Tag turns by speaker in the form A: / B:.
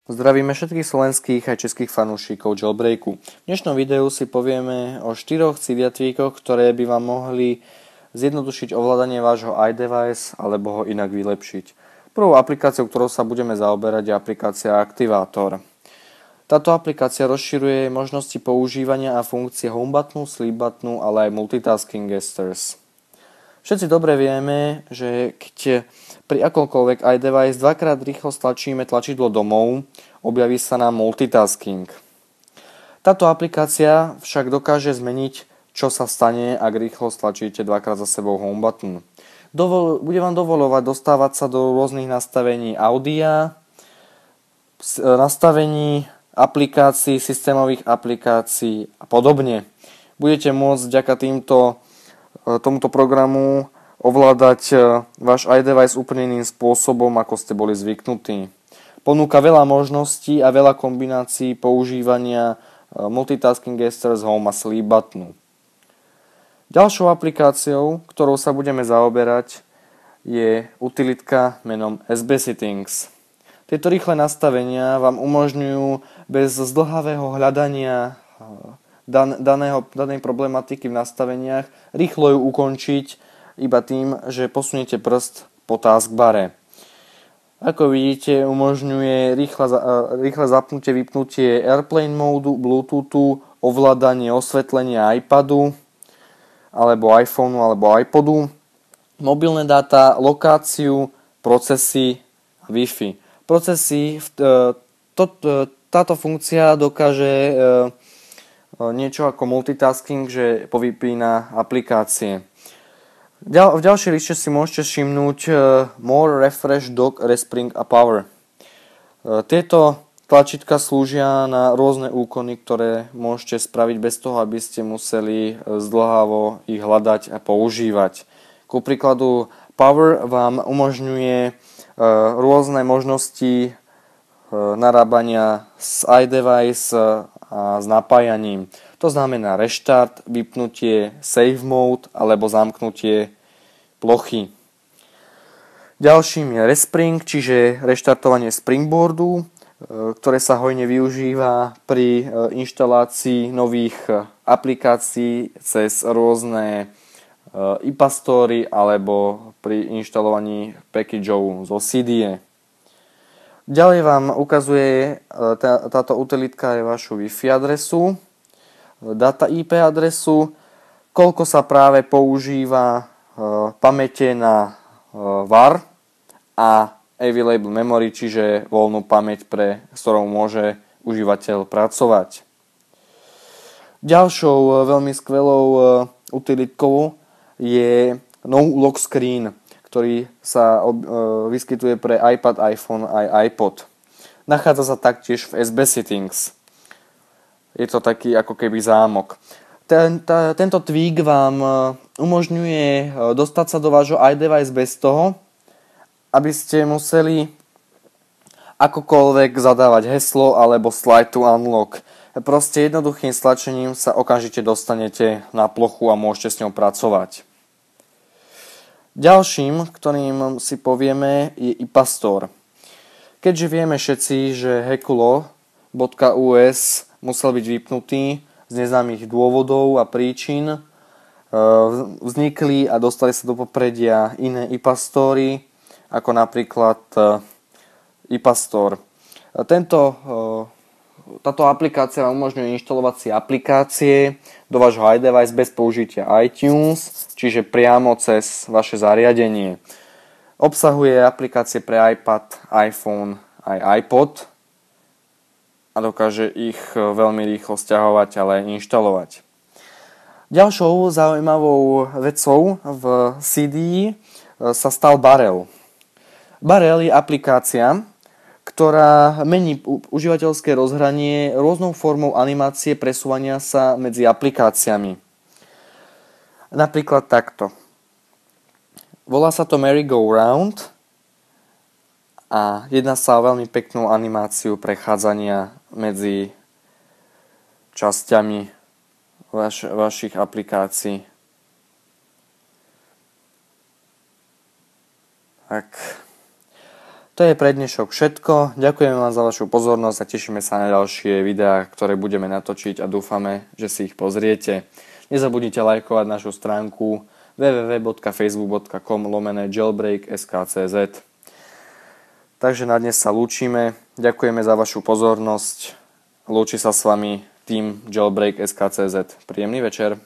A: Zdravíme všetkých slovenských aj českých fanúšikov Jailbreaku. V dnešnom videu si povieme o 4 civiatvíkoch, ktoré by vám mohli zjednodušiť ovládanie vášho iDevice alebo ho inak vylepšiť. Prvou aplikáciou, ktorou sa budeme zaoberať, je aplikácia Activator. Táto aplikácia rozširuje možnosti používania a funkcie home buttonu, sleep buttonu, ale aj multitasking gestures. Všetci dobre vieme, že keď pri akomkoľvek iDevice dvakrát rýchlo stlačíme tlačidlo domov, objaví sa nám multitasking. Táto aplikácia však dokáže zmeniť, čo sa stane, ak rýchlo stlačíte dvakrát za sebou home button. Bude vám dovoľovať dostávať sa do rôznych nastavení audia, nastavení aplikácií, systémových aplikácií a podobne. Budete môcť vďaka tomuto programu ovládať váš iDevice úplne iným spôsobom, ako ste boli zvyknutí. Ponúka veľa možností a veľa kombinácií používania multitasking gestures, home a sleep buttonu. Ďalšou aplikáciou, ktorou sa budeme zaoberať, je utilitka menom SB Settings. Tieto rýchle nastavenia vám umožňujú bez zdĺhavého hľadania danej problematiky v nastaveniach rýchlo ju ukončiť iba tým, že posuniete prst po taskbare. Ako vidíte, umožňuje rýchle zapnutie, vypnutie Airplane módu, Bluetoothu, ovládanie osvetlenia iPadu alebo iPhoneu alebo iPodu, mobilné dáta, lokáciu, procesy a Wi-Fi. Procesy, táto funkcia dokáže niečo ako multitasking, že povypína aplikácie. V ďalšej liste si môžete všimnúť More, Refresh, Dock, Respring a Power. Tieto tlačítka slúžia na rôzne úkony, ktoré môžete spraviť bez toho, aby ste museli zdĺhavo ich hľadať a používať. Ku príkladu Power vám umožňuje rôzne možnosti narábania s iDevice a s napájaním. To znamená reštart, vypnutie save mode alebo zamknutie plochy. Ďalším je respring, čiže reštartovanie springboardu, ktoré sa hojne využíva pri inštalácii nových aplikácií cez rôzne iPad Story alebo pri inštalovaní packageov zo CDE. Ďalej vám ukazuje táto utilitka aj vašu Wi-Fi adresu, data IP adresu, koľko sa práve používa pamäte na var a available memory, čiže voľnú pamäť, s ktorou môže užívateľ pracovať. Ďalšou veľmi skvelou utilitkou je No Lock Screen, ktorý sa vyskytuje pre iPad, iPhone aj iPod. Nachádza sa taktiež v SB Settings. Je to taký ako keby zámok. Tento tweak vám umožňuje dostať sa do vášho iDevice bez toho, aby ste museli akokoľvek zadávať heslo alebo slide to unlock. Proste jednoduchým stlačením sa okamžite dostanete na plochu a môžete s ňou pracovať. Ďalším, ktorým si povieme, je iPad Store. Keďže vieme všetci, že Hekulo.us musel byť vypnutý z neznámych dôvodov a príčin, vznikli a dostali sa do popredia iné iPad Story, ako napríklad iPad Store. Táto aplikácia vám umožňuje inštalovať si aplikácie do vášho iDevice bez použitia iTunes, čiže priamo cez vaše zariadenie. Obsahuje aplikácie pre iPad, iPhone aj iPod a dokáže ich veľmi rýchlo sťahovať, ale aj inštalovať. Ďalšou zaujímavou vecou v CDE sa stal Barrel. Barrel je aplikácia, ktorá mení užívateľské rozhranie rôznou formou animácie presúvania sa medzi aplikáciami. Napríklad takto. Volá sa to Merry Go Round a jedná sa o veľmi peknú animáciu prechádzania medzi časťami vašich aplikácií. Tak. To je pre dnešok všetko. Ďakujeme vám za vašu pozornosť a tešíme sa na ďalšie videá, ktoré budeme natočiť a dúfame, že si ich pozriete. Nezabudnite lajkovať našu stránku www.facebook.com/jailbreak.sk.cz. Takže na dnes sa lúčime. Ďakujeme za vašu pozornosť. Lúči sa s vami tým Jailbreak.sk.cz. Príjemný večer.